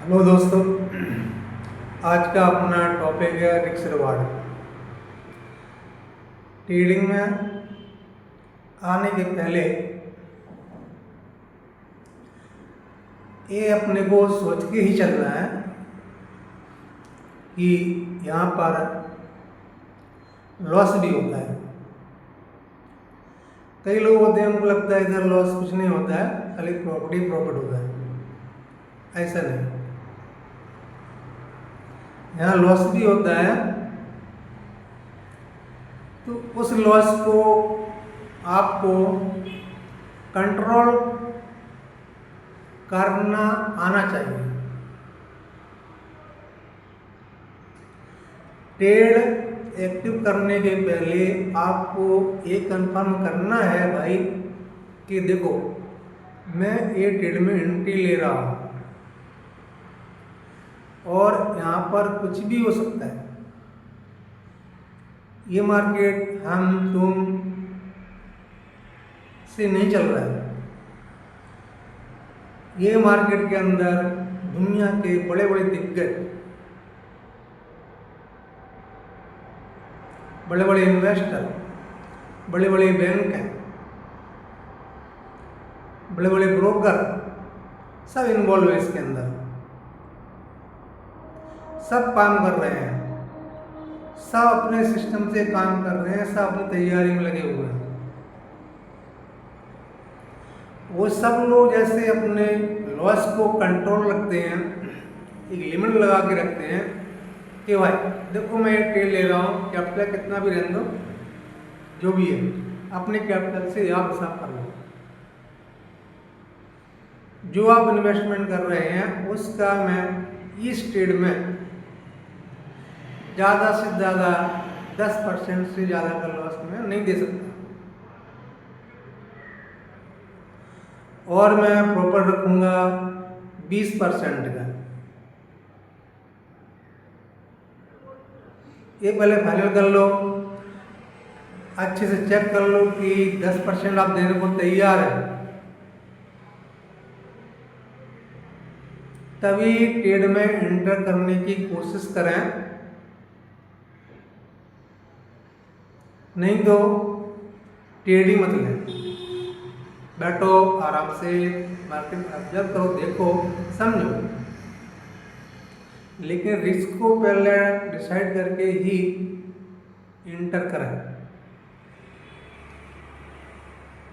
Hello दोस्तों, आज का अपना टॉपिक है रिस्क रिवार्ड। ट्रेडिंग में आने के पहले ये अपने को सोच के ही चलना है कि यहाँ पर लॉस भी होता है। कई लोग होते हैं, उनको लगता है इधर लॉस कुछ नहीं होता है, खाली प्रॉफिट ही प्रॉफिट होता है। ऐसा नहीं, यहाँ लॉस भी होता है। तो उस लॉस को आपको कंट्रोल करना आना चाहिए। ट्रेड एक्टिव करने के पहले आपको ये कंफर्म करना है भाई कि देखो, मैं ये ट्रेड में एंट्री ले रहा हूँ और यहाँ पर कुछ भी हो सकता है। ये मार्केट हम तुम से नहीं चल रहा है। ये मार्केट के अंदर दुनिया के बड़े बड़े दिग्गज, बड़े बड़े इन्वेस्टर, बड़े बड़े बैंक हैं, बड़े बड़े ब्रोकर सब इन्वॉल्व है इसके अंदर। सब काम कर रहे हैं, सब अपने सिस्टम से काम कर रहे हैं, सब अपनी तैयारी में लगे हुए हैं। वो सब लोग जैसे अपने लॉस को कंट्रोल रखते हैं, एक लिमिट लगा के रखते हैं कि भाई देखो, मैं एक ट्रेड ले रहा हूँ, कैपिटल कितना भी रहने दो, जो भी है अपने कैपिटल से आप हिसाब कर लो। जो आप इन्वेस्टमेंट कर रहे हैं उसका मैं इस ट्रेड में ज़्यादा से ज़्यादा 10% से ज़्यादा का लॉस मैं नहीं दे सकता, और मैं प्रॉपर रखूँगा 20% का। ये पहले फाइनल कर लो, अच्छे से चेक कर लो कि 10% आप देने को तैयार है, तभी ट्रेड में एंटर करने की कोशिश करें। नहीं तो ट्रेड ही मत लें। बैठो आराम से, मार्केट ऑब्जर्व करो, देखो, समझो, लेकिन रिस्क को पहले डिसाइड करके ही एंटर करें।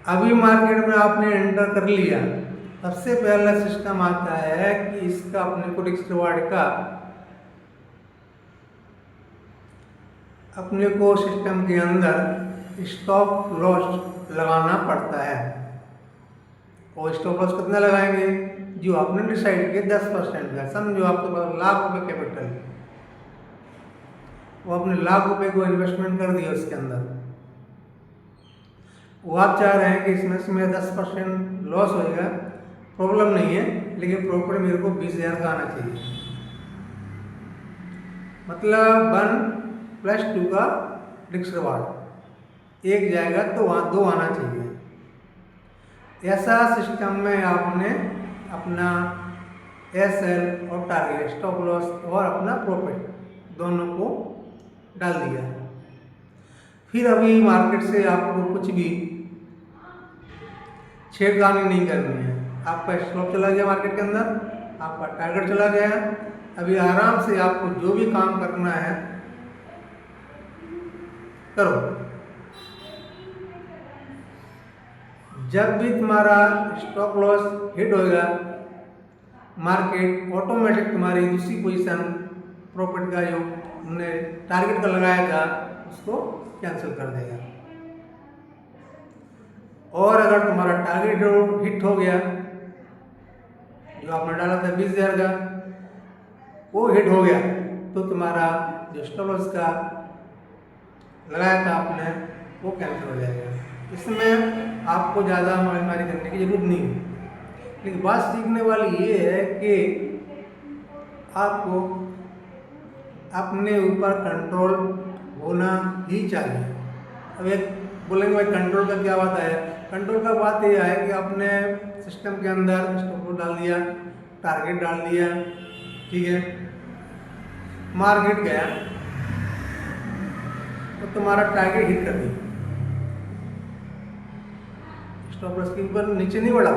अभी मार्केट में आपने एंटर कर लिया, सबसे पहला सिस्टम आता है कि इसका अपने को रिस्क रिवार्ड का अपने को सिस्टम के अंदर स्टॉप लॉस लगाना पड़ता है। और स्टॉप लॉस कितना लगाएंगे? जो आपने डिसाइड किया 10% का। समझो आपके पास ₹1,00,000 कैपिटल, वो आपने ₹1,00,000 को इन्वेस्टमेंट कर दिया उसके अंदर। वो आप चाह रहे हैं कि इसमें से मेरा 10% लॉस होएगा, प्रॉब्लम नहीं है, लेकिन प्रॉफिट मेरे को 20,000 का आना चाहिए। मतलब 1+2 का रिस्क रिवार्ड, एक जाएगा तो वहाँ 2 आना चाहिए। ऐसा सिस्टम में आपने अपना SL और टारगेट, स्टॉप लॉस और अपना प्रॉफिट दोनों को डाल दिया। फिर अभी मार्केट से आपको कुछ भी छेड़खानी नहीं करनी है। आपका स्टॉप चला गया मार्केट के अंदर, आपका टारगेट चला गया, अभी आराम से आपको जो भी काम करना है करो। जब भी तुम्हारा स्टॉप लॉस हिट होगा, मार्केट ऑटोमेटिक तुम्हारी दूसरी पोजीशन प्रॉफिट का जो तुमने टारगेट का लगाया था उसको कैंसिल कर देगा। और अगर तुम्हारा टारगेट हिट हो गया, जो आपने डाला था 20,000 का, वो हिट हो गया, तो तुम्हारा जो स्टॉप लॉस का लगाया था आपने, वो कैंसिल हो जाएगा। इसमें आपको ज़्यादा मारी करने की जरूरत नहीं है। लेकिन बात सीखने वाली ये है कि आपको अपने ऊपर कंट्रोल होना ही चाहिए। अब एक बोलेंगे भाई कंट्रोल का क्या बात है? कंट्रोल का बात यह है कि आपने सिस्टम के अंदर स्टॉप लॉस डाल दिया, टारगेट डाल दिया, ठीक है, मार्केट गया तो तुम्हारा टारगेट हिट कर दिया, स्टॉप लॉस के ऊपर नीचे नहीं बढ़ा,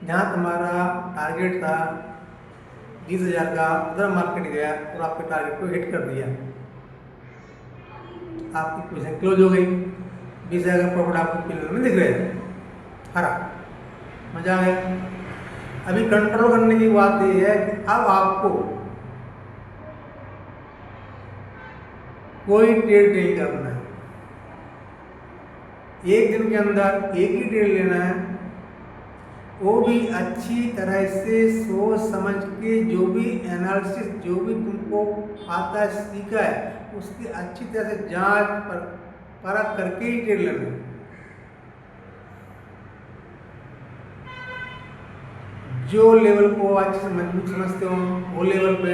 जहाँ तुम्हारा टारगेट था 20,000 का, उधर मार्केट गया और आपके टारगेट को हिट कर दिया, आपकी पोजीशन क्लोज हो गई, 20,000 का प्रॉफिट आपको पिलर में दिख रहे थे, हरा, मजा आ गया। अभी कंट्रोल करने की बात यह है कि अब आपको कोई ट्रेड नहीं करना है, एक दिन के अंदर एक ही ट्रेड लेना है, वो भी अच्छी तरह से सोच समझ के, जो भी एनालिसिस, जो भी तुमको आता है, सीखा है, उसकी अच्छी तरह से जांच परख करके ही ट्रेड लेना है। जो लेवल को अच्छे से मजबूत समझते हो वो लेवल पे,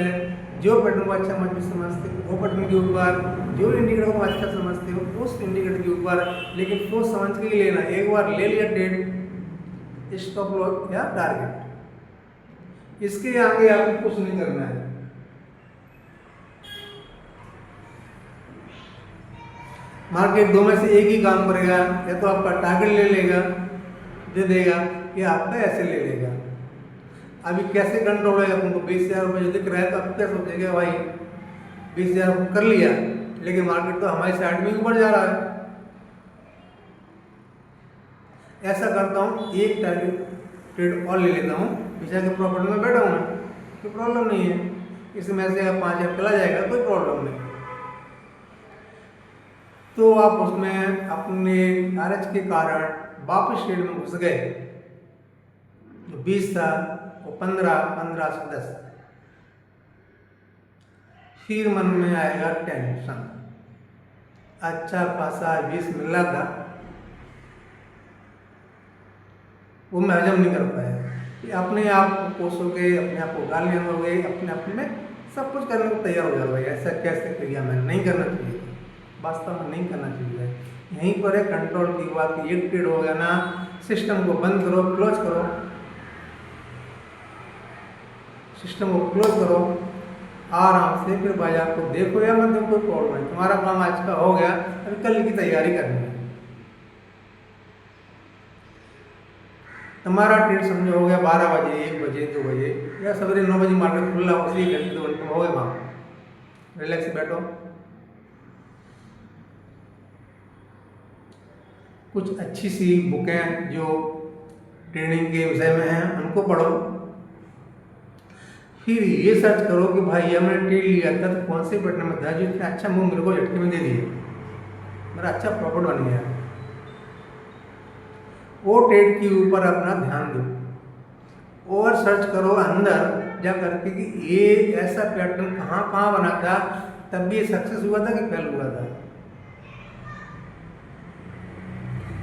जो पैटर्न को अच्छा मजबूत समझते हो वो पैटर्न के ऊपर, जो इंडिकेटर को अच्छा समझते हो उस इंडिकेटर के ऊपर, लेकिन सोच समझ के ही लेना। एक बार ले लिया ट्रेड, स्टॉप लॉस या टारगेट, इसके आगे आपको कुछ नहीं करना है। मार्केट दो में से एक ही काम करेगा, या तो आपका टारगेट ले लेगा, दे देगा, या आपका ऐसे ले लेगा। अभी कैसे कंट्रोल होगा? तुमको 20,000 रुपये जो दिख रहा है तो आप क्या सोचेगा, भाई 20,000 कर लिया, लेकिन मार्केट तो हमारी साइड में ऊपर जा रहा है। ऐसा करता हूँ, एक टारगेट ट्रेड और ले लेता हूँ, पीछे के प्रॉफिट में बैठा हूँ, कोई प्रॉब्लम नहीं है, इसमें से 5,000 चला जाएगा, कोई प्रॉब्लम नहीं। तो आप उसमें अपने लालच के कारण वापस ट्रेड में घुस गए, तो 20 था वो 15 से 10, फिर मन में आएगा टेंशन, अच्छा खासा 20 मिल रहा था, वो मैं हजम नहीं कर पाया, कि अपने आप को कोसोगे, अपने आप को गालियाँ दोगे, अपने आप में सब कुछ करने को तैयार हो जाओगे, ऐसा कैसे किया, मैंने नहीं करना चाहिए, वास्तव में नहीं करना चाहिए। यहीं पर है कंट्रोल की बात, एक ट्रेड हो गया ना, सिस्टम को बंद करो, क्लोज करो, सिस्टम को क्लोज करो, आराम से फिर बाजार को देखो या मत देखो, कोई प्रॉब्लम नहीं, तुम्हारा काम आज का हो गया, अभी कल की तैयारी करनी है। तुम्हारा ट्रेड समझो हो गया 12 बजे, 1 बजे, 2 बजे या सवेरे 9 बजे मार्केट खुला, उसी घंटे 2 घंटे में हो गए वहाँ, रिलैक्स बैठो, कुछ अच्छी सी बुकें जो ट्रेडिंग के विषय में हैं उनको पढ़ो, फिर ये सर्च करो कि भाई ये मैंने ट्रेड लिया था तो कौन से पैटर्न में था जो इतना अच्छा मूव मेरे को झटके में दे दिए, मेरा अच्छा प्रॉफिट बन गया, वो ट्रेड के ऊपर अपना ध्यान दो और सर्च करो अंदर जा करके कि ये ऐसा पैटर्न कहाँ कहाँ बना था, तब भी ये सक्सेस हुआ था कि फेल हुआ था।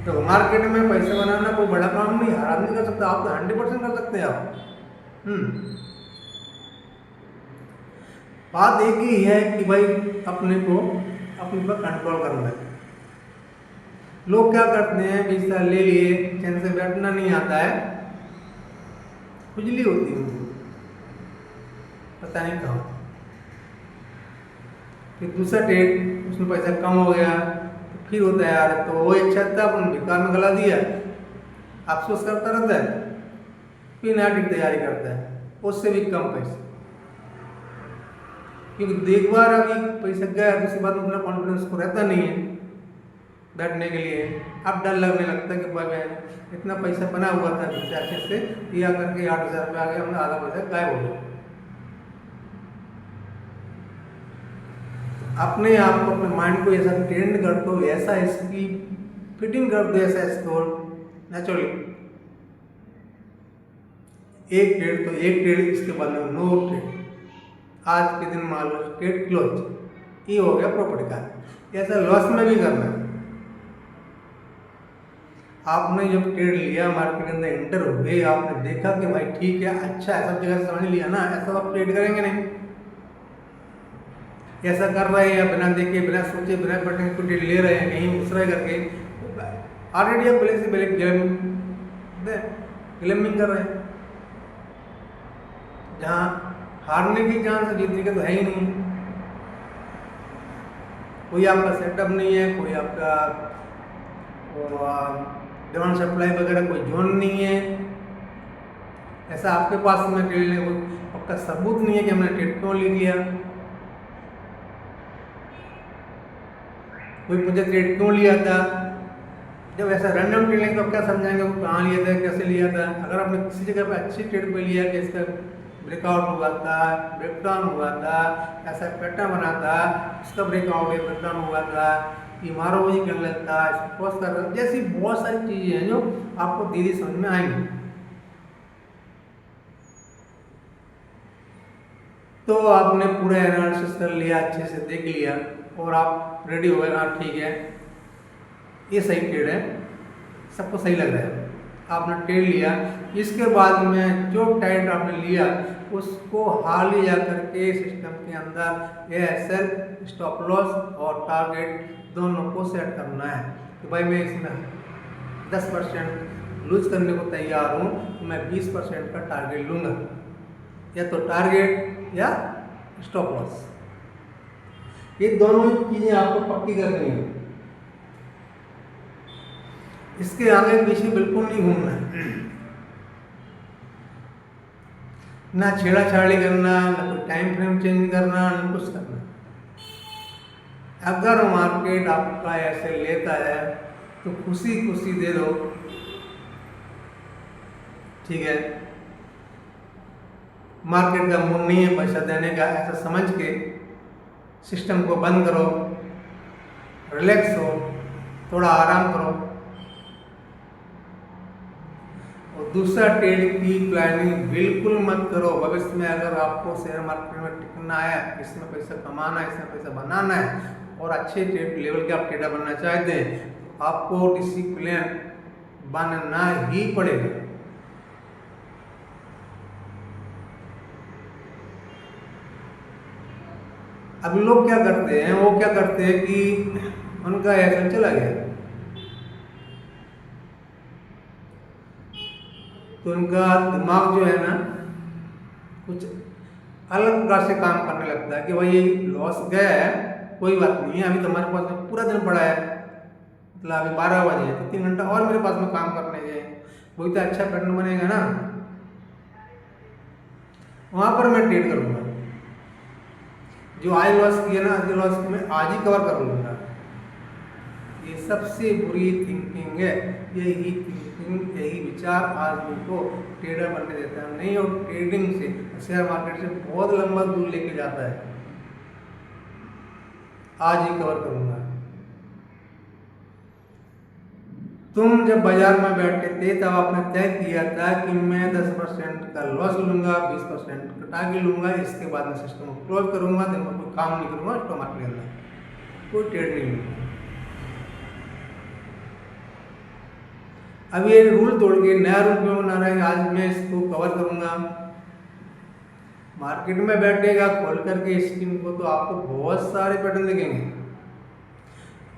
तो मार्केट में पैसे बनाना कोई बड़ा काम नहीं, हर आदमी कर सकता, आप तो 100% कर सकते हैं आप। बात एक ही है कि भाई अपने पर कंट्रोल करना है। लोग क्या करते हैं, 20 साल ले लिए, चैन से बैठना नहीं आता है, खुजली होती है उनको, पता नहीं कहाँ, फिर दूसरा ट्रेड उसमें पैसा कम हो गया, तो फिर होता है यार तो वो अच्छा था, अपन बेकार में गला दिया, अफसोस करता रहता है, फिर नया ट्रेड तैयारी करता है, उससे भी कम पैसे, क्योंकि देख बार अभी पैसा गया, दूसरी बात उतना कॉन्फिडेंस को रहता नहीं है बैठने के लिए, अब डर लगने लगता है कि भाई इतना पैसा बना हुआ था अच्छे से, दिया करके 8,000 रुपये आ गया, हमने आधा पैसा गायब हो गया। अपने आप को, अपने माइंड को ऐसा ट्रेंड कर दो, ऐसा इसकी फिटिंग कर दो, ऐसा इसको नेचुरली, एक ट्रेड तो एक ट्रेड, इसके बाद में नो ट्रेड, आज के दिन मान लो ट्रेड क्लोज, ये हो गया प्रॉफिट का। ऐसा लॉस में भी करना है। आपने जब ट्रेड लिया, मार्केट के अंदर एंटर हुए, आपने देखा कि भाई ठीक है, अच्छा है, सब जगह से समझ लिया ना, ऐसा आप ट्रेड करेंगे नहीं, ऐसा कर रहे हैं बिना देखे, बिना सोचे, बिना पढ़ने को ट्रेड ले रहे हैं, कहीं घुस रहे करके, ऑलरेडी आप पहले से पहले ग्लैमिंग कर रहे हैं, जहाँ हारने की चांस, जीतने के तो है ही नहीं। कोई आपका सेटअप नहीं है, कोई आपका डिमांड सप्लाई वगैरह कोई जोन नहीं है, ऐसा आपके पास में ट्रेड लेने को आपका सबूत नहीं है कि हमने ट्रेड क्यों ले लिया, कोई मुझे ट्रेड क्यों लिया था। जब ऐसा रैंडम ट्रेड लेंगे तो आप क्या समझाएंगे वो कहाँ लिया था, कैसे लिया था। अगर आपने किसी जगह पे अच्छी ट्रेड पे लिया कि इसका ब्रेकआउट हुआ था, ब्रेकडाउन हुआ था, ऐसा पैटर्न बना था, उसका ब्रेकआउट या ब्रेकडाउन हुआ था, इमारोजी कैंडल था, क्रॉस कर रहा, जैसी बहुत सारी चीजें हैं जो आपको धीरे समझ में आएंगी। तो आपने पूरा एनालिसिस कर लिया, अच्छे से देख लिया और आप रेडी हो गए, हाँ ठीक है ये सही ट्रेड है, सबको सही लग रहा है, आपने ट्रेड लिया। इसके बाद में जो टाइट आपने लिया उसको हाल ही जा करके सिस्टम के अंदर एएसएल, स्टॉप लॉस और टारगेट दोनों को सेट करना है कि भाई मैं इसमें 10% लूज करने को तैयार हूँ तो मैं 20% का टारगेट लूँगा, या तो टारगेट या स्टॉप लॉस, ये दोनों ही चीज़ें आपको पक्की करनी है। इसके आगे पीछे बिल्कुल नहीं घूमना है, ना छेड़ाछाड़ी करना, ना कोई टाइम फ्रेम चेंज करना, ना कुछ करना। अगर मार्केट आपका ऐसे लेता है तो खुशी खुशी दे दो, ठीक है, मार्केट का मूड नहीं है पैसा देने का, ऐसा समझ के सिस्टम को बंद करो, रिलैक्स हो, थोड़ा आराम करो। और दूसरा ट्रेड की प्लानिंग बिल्कुल मत करो। भविष्य में अगर आपको शेयर मार्केट में टिकना है, इसमें पैसा कमाना है, इसमें पैसा बनाना है और अच्छे ट्रेड लेवल के आप ट्रेडर बनना चाहते हैं तो आपको डिसिप्लिन बनना ही पड़ेगा। अब लोग क्या करते हैं, वो क्या करते हैं कि उनका ऐसा चला गया तो उनका दिमाग जो है ना कुछ अलग प्रकार से काम करने लगता है कि भाई ये लॉस गया है, कोई बात नहीं है, अभी तो हमारे पास में पूरा दिन पड़ा है, मतलब अभी 12 बजे है तो 3 घंटा और मेरे पास में काम करने के, वही तो अच्छा पैटर्न बनेगा ना, वहां पर मैं ट्रेड करूंगा। जो आज लॉस किया ना, आज लॉस मैं आज ही कवर कर लूंगा। ये सबसे बुरी थिंकिंग है। यही थिंकिंग, यही विचार आदमी को ट्रेडर बनने देता है नहीं, और ट्रेडिंग से, शेयर मार्केट से बहुत लंबा दूर लेके जाता है। आज ही कवर करूंगा। तुम जब बाजार में बैठे थे तब आपने तय किया था कि मैं 10% का लॉस लूंगा, 20% कटा के लूंगा, इसके बाद मैं सिस्टम को क्लोज करूंगा, दिन में कोई काम नहीं करूंगा, स्टॉक मार्केट के अंदर कोई ट्रेड नहीं लूंगा। अब ये रूल तोड़ के नया रूल क्यों बना रहा है, आज मैं इसको कवर करूंगा। मार्केट में बैठेगा खोल करके स्क्रीन को तो आपको बहुत सारे पैटर्न दिखेंगे,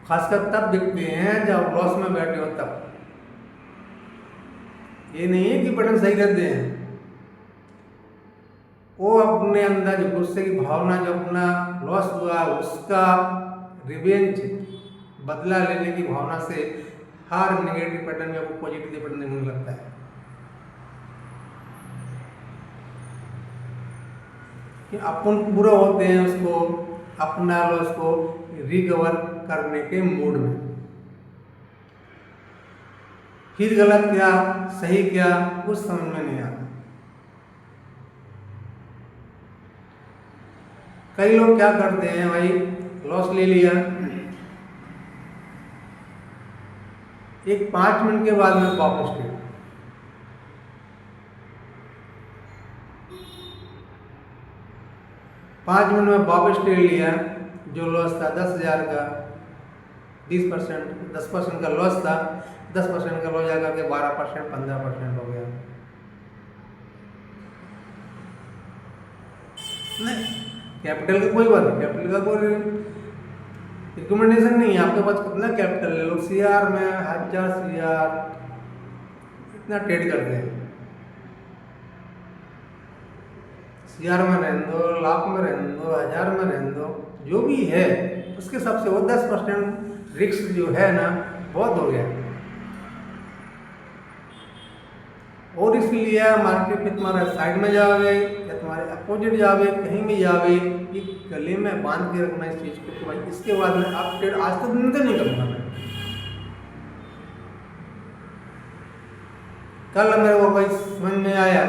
खासकर तब दिखते हैं जब लॉस में बैठे हो तब। ये नहीं है कि पैटर्न सही रहते हैं, वो अपने अंदर जो गुस्से की भावना, जो अपना लॉस हुआ उसका रिवेंज, बदला लेने की भावना से हर नेगेटिव पैटर्न में आपको पॉजिटिव पैटर्न देखने लगता है कि अपन बुरा होते हैं, उसको अपना लॉस को रिकवर करने के मूड में। फिर गलत क्या सही क्या कुछ समझ में नहीं आता। कई लोग क्या करते हैं, भाई लॉस ले लिया, एक 5 मिनट के बाद में वापस ट्रेड, 5 मिनट में वापस ट्रेड लिया, जो लॉस था 10,000 का 10% का लॉस था, 10% का लॉस जाकर के 12% 15% हो गया। नहीं, कैपिटल का कोई बात नहीं, कैपिटल का कोई रिकमेंडेशन नहीं है, आपके पास कितना कैपिटल है, लोग सीआर में 1000 सीआर इतना ट्रेड करते हैं। 1000 में रहने दो, लाख में रहने दो, 1000 में रहने दो, जो भी है उसके हिसाब से वो 10% रिस्क जो है ना बहुत हो गया। और इसलिए मार्केट में तुम्हारा साइड में जावे या तुम्हारे अपोजिट जावे, कहीं भी जावे, ये गले में बांध के रखना इस चीज़ को कि भाई इसके बाद में आप ट्रेड आज तक दिन तो नहीं करूँगा मैं। कल मेरे को भाई समझ में आया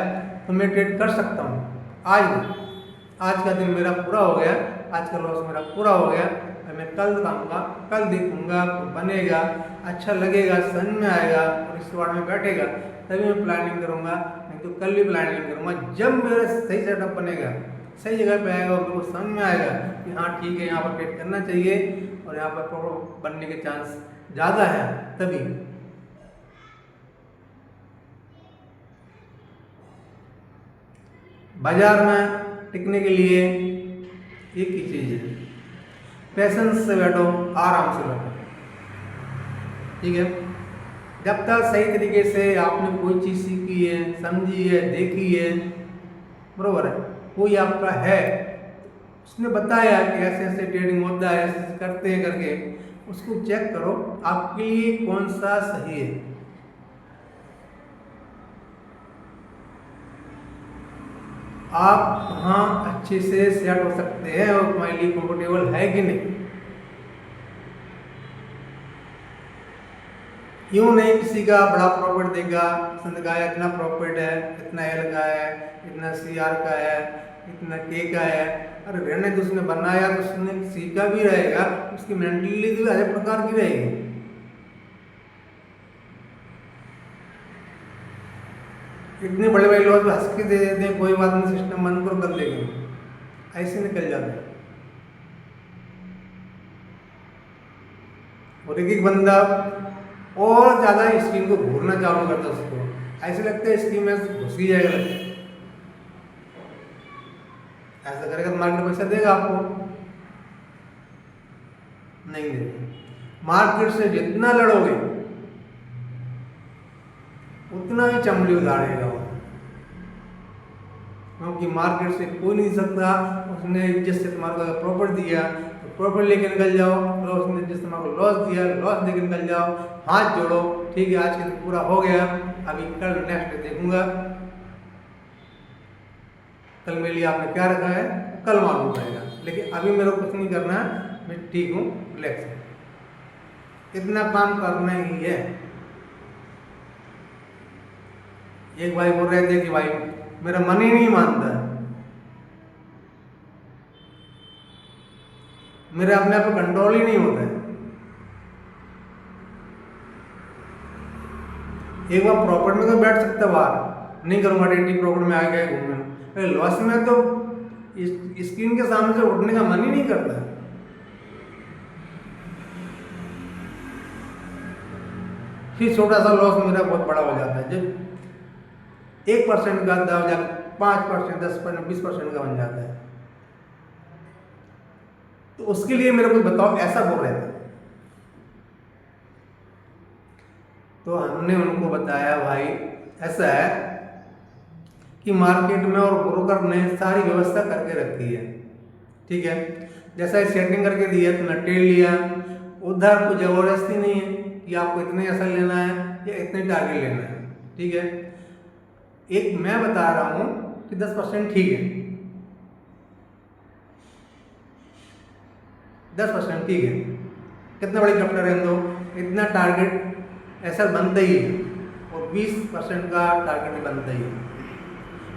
तो मैं ट्रेड कर सकता हूँ, आज का दिन मेरा पूरा हो गया, आज का लॉस मेरा पूरा हो गया, मैं कल दिखाऊंगा, कल देखूंगा, बनेगा, अच्छा लगेगा, समझ में आएगा और इस बार में बैठेगा, तभी मैं प्लानिंग करूंगा, नहीं तो कल भी प्लानिंग करूंगा। जब मेरा सही सेटअप बनेगा, सही जगह पे आएगा और मेरे को समझ में आएगा कि हाँ ठीक है, यहाँ पर ट्रेड करना चाहिए और यहाँ पर प्रॉफिट बनने के चांस ज़्यादा है, तभी। बाजार में टिकने के लिए एक ही चीज़ है, पेशेंस से बैठो, आराम से बैठो, ठीक है। जब तक सही तरीके से आपने कोई चीज़ सीखी है, समझी है, देखी है, बरोबर है, कोई आपका है, उसने बताया कि ऐसे ऐसे ट्रेडिंग होता है, ऐसे ऐसे करते हैं करके, उसको चेक करो आपके लिए कौन सा सही है। आप वहाँ अच्छे से सेट हो सकते हैं और तुम्हारे लिए कंफर्टेबल है कि नहीं। यूँ नहीं किसी का बड़ा प्रॉफिट देगा, उसने कहा इतना प्रॉफिट है, इतना एल का है, इतना CR का है, इतना K का है, अरे रहने तो उसने बनाया तो उसने सीखा भी रहेगा, उसकी मेंटलिटी भी हर प्रकार की रहेगी। इतने बड़े बड़े लोग हंस के दे देते हैं, कोई बात नहीं, सिस्टम बंद करो कर लेंगे, ऐसे निकल जाते हैं। और एक बंदा और ज़्यादा स्कीम को घूरना चालू करता है, उसको ऐसे लगता है स्कीम में घुस ही जाएगा, ऐसा करेगा तो मार्केट पैसा देगा आपको, नहीं देगा। मार्केट से जितना लड़ोगे उतना ही चमड़ी उधारेगा वो, क्योंकि मार्केट से कोई नहीं सकता, उसने जिससे तुम्हारे को प्रॉफिट दिया तो प्रॉफिट लेके निकल जाओ, लॉस ने जिस तुम्हारे को लॉस दिया लॉस लेके निकल जाओ, हाथ जोड़ो, ठीक है आज के दिन पूरा हो गया, अभी कल नेक्स्ट देखूंगा, कल मेरे लिए आपने क्या रखा है कल मालूम पड़ेगा, लेकिन अभी मेरे को कुछ नहीं करना है, मैं ठीक हूँ, रिलैक्स है, इतना काम करना ही है। एक भाई बोल रहे थे कि भाई मेरा मन ही नहीं मानता है, मेरे अपने आप पर कंट्रोल ही नहीं होता है। एक बार प्रॉफिट में तो बैठ सकता है, बाहर नहीं करूँगा, डेटी प्रॉफिट में आ गया घूमने, लॉस में तो स्क्रीन के सामने से उठने का मन ही नहीं करता। फिर छोटा सा लॉस मेरा बहुत बड़ा हो जाता है, जब 1% का दाव जाकर 5%, 10%, 20% का बन जाता है, तो उसके लिए मेरे को बताओ, ऐसा बोल रहे थे। तो हमने उनको बताया भाई ऐसा है कि मार्केट में और ब्रोकर ने सारी व्यवस्था करके रखी है, ठीक है, जैसा सेटिंग करके दिया तुमने ट्रेड लिया, उधर कोई जबरदस्ती नहीं है कि आपको इतने ऐसा लेना है या इतने टारगेट लेना है, ठीक है। एक मैं बता रहा हूं कि 10% ठीक है, 10% ठीक है, कितना बड़ी कैपिटल रहने दो, इतना टारगेट ऐसा बनता ही है और 20% का टारगेट बनता ही है,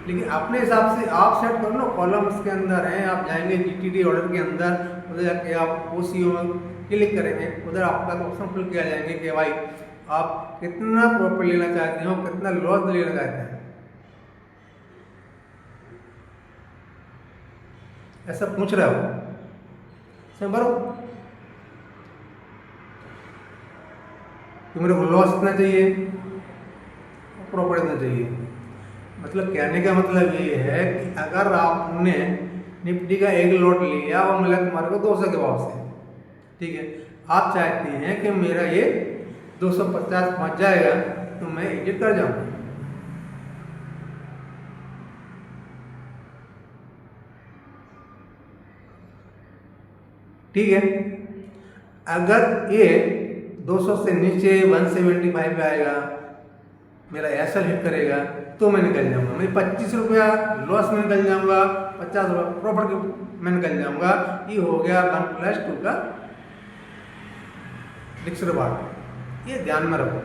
लेकिन अपने हिसाब से आप सेट करो ना, कॉलम उसके अंदर हैं, आप जाएंगे GTD ऑर्डर के अंदर, उधर जाके आप OCO में क्लिक करेंगे, उधर आपका ऑप्शन खुल के आ जाएंगे कि भाई आप कितना प्रॉफिट लेना चाहते हो, कितना लॉस लेना चाहते हैं, ऐसा पूछ रहे हो, समझ भरो कि मेरे को लॉस इतना चाहिए, प्रॉफिट इतना चाहिए। मतलब कहने का मतलब ये है कि अगर आपने निफ्टी का एक लॉट लिया वो मिला तुम्हारे को 200 के भाव से, ठीक है, आप चाहते हैं कि मेरा ये 250 पहुंच जाएगा तो मैं एग्जिट कर जाऊँ, ठीक है। अगर ये 200 से नीचे 175 पे आएगा, मेरा एसएल हिट करेगा, तो मैं निकल जाऊंगा। मैं 25 रुपया लॉस में निकल जाऊंगा, 50 रुपया प्रॉफिट में निकल जाऊंगा। ये हो गया 1+2 का रिस्क रिवार्ड, ये ध्यान में रखो।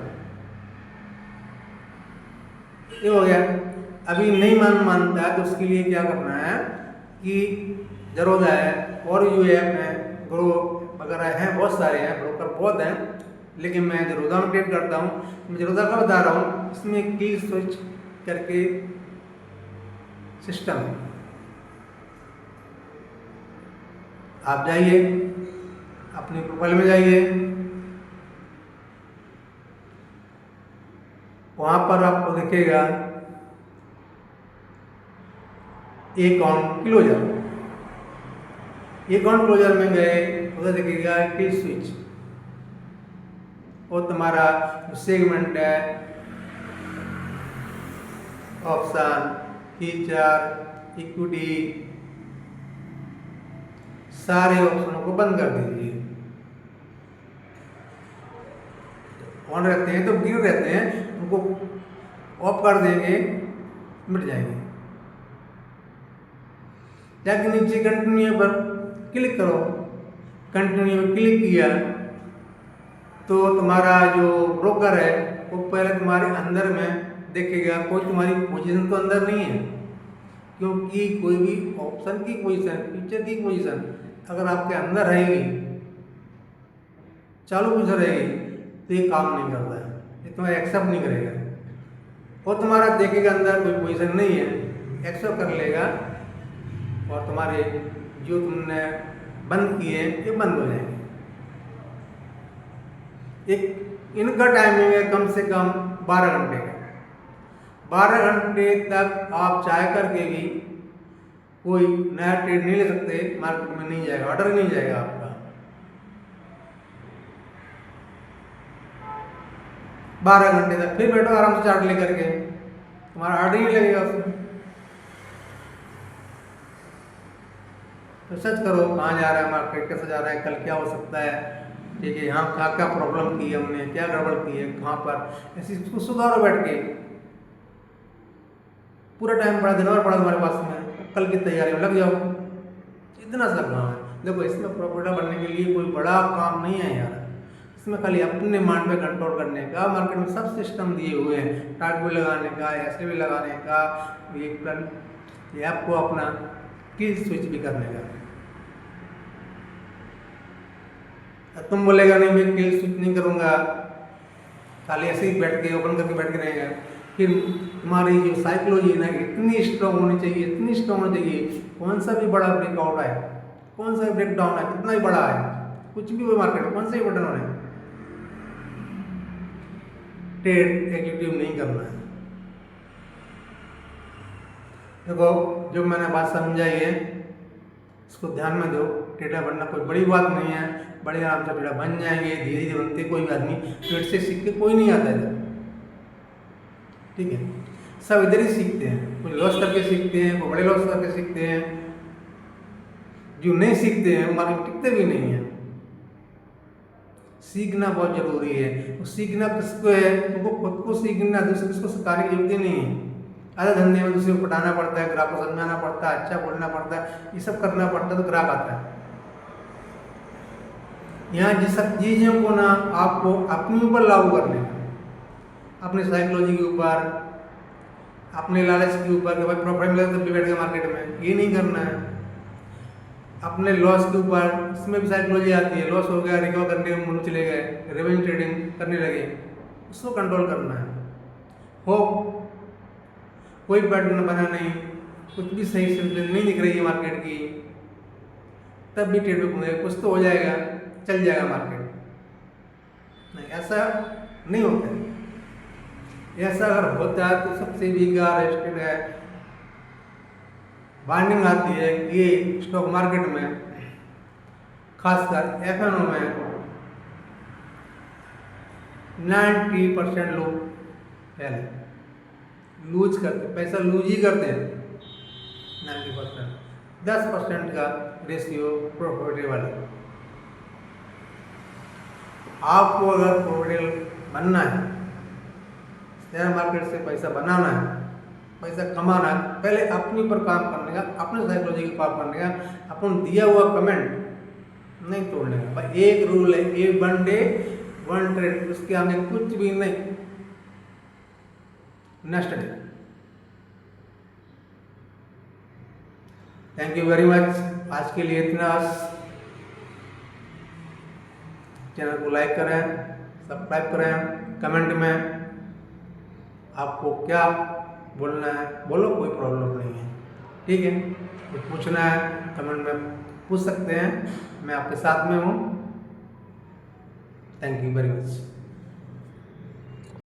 ये हो गया। अभी नहीं मानता है तो उसके लिए क्या करना है कि जरोदा है और जो ऐप है ग्रो वगैरह हैं, बहुत सारे हैं, ब्रोकर बहुत हैं, लेकिन मैं जरोदा में ट्रेड करता हूँ। मैं जरोदा का बता रहा हूँ, इसमें की स्विच करके सिस्टम है। आप जाइए अपनी प्रोफाइल में जाइए, वहां पर आपको दिखेगा अकाउंट क्लोजर। अकाउंट क्लोजर में गए, उधर दिखेगा की स्विच और तुम्हारा सेगमेंट है, ऑप्शन, फीचर, इक्विटी, सारे ऑप्शनों को बंद कर दीजिए। ऑन रहते हैं तो गिर रहते हैं, उनको ऑफ कर देंगे, मिट जाएंगे। जाके नीचे कंटिन्यू पर क्लिक करो। कंटिन्यू पर क्लिक किया तो तुम्हारा जो ब्रोकर है वो पहले तुम्हारे अंदर में देखेगा। कोई तुम्हारी पोजीशन तो अंदर नहीं है, क्योंकि कोई भी ऑप्शन की पोजीशन, फीचर की पोजीशन अगर आपके अंदर रहेगी, चालू पोजीशन रहेगी, तो ये काम नहीं करता है, ये तुम्हारा एक्सेप्ट नहीं करेगा। और तुम्हारा देखेगा अंदर कोई पोजीशन नहीं है, एक्सेप्ट कर लेगा और तुम्हारे जो तुमने बंद किए ये बंद हो जाएंगे। एक इनका टाइमिंग है कम से कम 12 घंटे का। 12 घंटे तक आप चाह करके भी कोई नया ट्रेड नहीं ले सकते, मार्केट में नहीं जाएगा, ऑर्डर नहीं जाएगा आपका। 12 घंटे तक फिर बैठो आराम से चार्ट लेकर के, तुम्हारा ऑर्डर ही लगेगा उसमें। तो सर्च करो कहाँ जा रहा है मार्केट, कैसे जा रहा है, कल क्या हो सकता है, ठीक है, यहाँ क्या क्या प्रॉब्लम की है हमने, क्या गड़बड़ की है, कहाँ पर, ऐसी उसको सुधारो बैठ के। पूरा टाइम पड़ा, दिन और पड़ा तुम्हारे पास में, कल की तैयारी में लग जाओ। इतना सा काम है। देखो, इसमें प्रॉफिटर बनने के लिए कोई बड़ा काम नहीं है यार, इसमें खाली अपने माइंड पे कंट्रोल करने का। मार्केट में सब सिस्टम दिए हुए हैं, टारगेट भी लगाने का, ऐसे भी लगाने का, ये आपको अपना की स्विच भी करने का। तुम बोलेगा नहीं मैं किल स्विच नहीं करूंगा, खाली ऐसे ही बैठ के ओपन करके बैठ के रहेगा, फिर तुम्हारी जो साइकोलॉजी है ना इतनी स्ट्रांग होनी चाहिए, इतनी स्ट्रांग होनी चाहिए। कौन सा भी बड़ा ब्रेकआउट है, कौन सा भी ब्रेकडाउन है, कितना ही बड़ा है, कुछ भी हो मार्केट में, कौन सा ही बटन होना है, ट्रेड एग्जीक्यूटिव नहीं करना है। देखो, जो मैंने बात समझाई है इसको ध्यान में दो। ट्रेडर बनना कोई बड़ी बात नहीं है, बड़े आराम से ट्रेडर बन जाएंगे, धीरे धीरे बनते। कोई भी आदमी ट्रेड से सीख के कोई नहीं आता है, ठीक है, सब इधर ही सीखते हैं। कोई लॉस करके सीखते हैं, कोई बड़े लॉस करके सीखते हैं। जो नहीं सीखते हैं मार्केट टिकते भी नहीं है। सीखना बहुत जरूरी है। तो सीखना किसको है, तुमको खुद को सीखना, दूसरे किसको सिखाने की जरूरत ही नहीं है। आधा धंधे में दूसरे को पढ़ाना पड़ता है, ग्राहक को समझाना पड़ता है, अच्छा बोलना पड़ता है, ये सब करना पड़ता है तो ग्राहक आता है। यहाँ जिस सब चीज़ों को ना आपको अपने ऊपर लागू करने का, अपने साइकोलॉजी के ऊपर, अपने लालच के ऊपर कि भाई प्रॉफिट मिला तो बैठ गया मार्केट में, ये नहीं करना है। अपने लॉस के ऊपर, इसमें भी साइकोलॉजी आती है, लॉस हो गया, रिकवर करने में मुँह चले गए, रेवेन्यू ट्रेडिंग करने लगे, उसको कंट्रोल करना है। हो कोई पैटर्न बना नहीं, कुछ भी सही सिम्टम नहीं दिख रही है मार्केट की, तब भी ट्रेड में कुछ तो हो जाएगा, चल जाएगा मार्केट। नहीं, ऐसा नहीं होता है। ऐसा अगर होता है तो सबसे बेकार स्टेट है। वार्निंग आती है कि ये स्टॉक मार्केट में, खासकर एफएनओ में 90% लोग पहले लूज करते, पैसा लूज ही करते हैं 90%। 10% का रेशियो प्रॉफिटेबल है। आपको अगर प्रोफिटेबल बनना है, शेयर मार्केट से पैसा बनाना है, पैसा कमाना है, पहले अपने ऊपर काम करने का, अपने साइकोलॉजी के काम करने का, अपन दिया हुआ कमेंट नहीं तोड़ने का। भाई एक रूल है, एक 1 डे 1 ट्रेड, उसके आगे कुछ भी नहीं। Next day. Thank you very much. आज के लिए इतना। चैनल को लाइक करें, सब्सक्राइब करें, कमेंट में आपको क्या बोलना है बोलो, कोई प्रॉब्लम नहीं है, ठीक है। कुछ पूछना है कमेंट में पूछ सकते हैं, मैं आपके साथ में हूँ। Thank you very much.